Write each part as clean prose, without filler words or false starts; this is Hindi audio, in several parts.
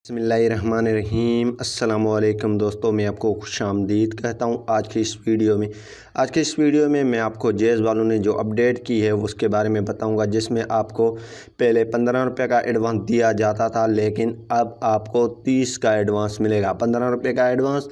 बिस्मिल्लाहिर्रहमानिर्रहीम अस्सलामुअलैकुम दोस्तों, मैं आपको खुशामदीद कहता हूं। आज की इस वीडियो में मैं आपको जैज़ वालों ने जो अपडेट की है उसके बारे में बताऊंगा, जिसमें आपको पहले 15 रुपये का एडवांस दिया जाता था, लेकिन अब आपको 30 का एडवांस मिलेगा। 15 रुपये का एडवांस,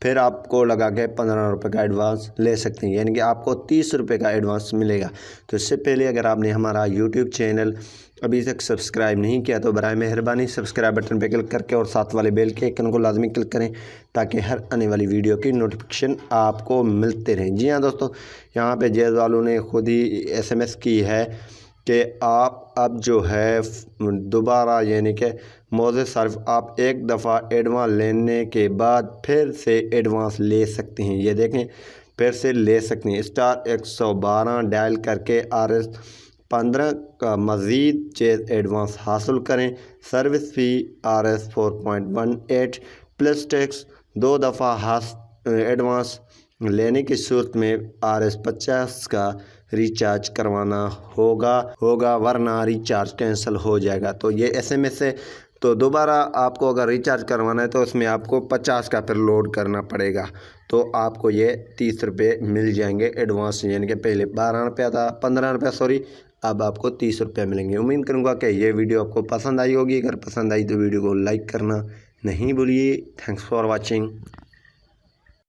फिर आपको लगा के 15 रुपये का एडवांस ले सकते हैं, यानी कि आपको 30 रुपये का एडवांस मिलेगा। तो इससे पहले अगर आपने हमारा यूट्यूब चैनल अभी तक सब्सक्राइब नहीं किया तो बराए मेहरबानी सब्सक्राइब बटन पर क्लिक करके और साथ वाले बेल के आइकन को लाजमी क्लिक करें, ताकि हर आने वाली वीडियो की नोटिफिकेशन आपको मिलते रहें। जी हाँ दोस्तों, यहाँ पे जैज़ वालों ने खुद ही SMS की है कि आप अब जो है दोबारा, यानी कि मौजूद सिर्फ आप एक दफ़ा एडवांस लेने के बाद फिर से एडवांस ले सकते हैं। ये देखें, फिर से ले सकते हैं। *112 डायल करके RS 15 का मज़ीद जैज़ एडवांस हासिल करें। सर्विस फ़ी RS 4.18 प्लस टैक्स 2 दफ़ा एडवांस लेने की सूरत में RS 50 का रिचार्ज करवाना होगा, वरना रिचार्ज कैंसिल हो जाएगा। तो ये SMS है। तो दोबारा आपको अगर रिचार्ज करवाना है तो उसमें आपको 50 का फिर लोड करना पड़ेगा। तो आपको ये 30 रुपये मिल जाएंगे एडवांस, यानी कि पहले 12 रुपया था, 15 रुपया सॉरी, अब आपको 30 रुपये मिलेंगे। उम्मीद करूँगा कि ये वीडियो आपको पसंद आई होगी। अगर पसंद आई तो वीडियो को लाइक करना नहीं भूलिए। Thanks for watching.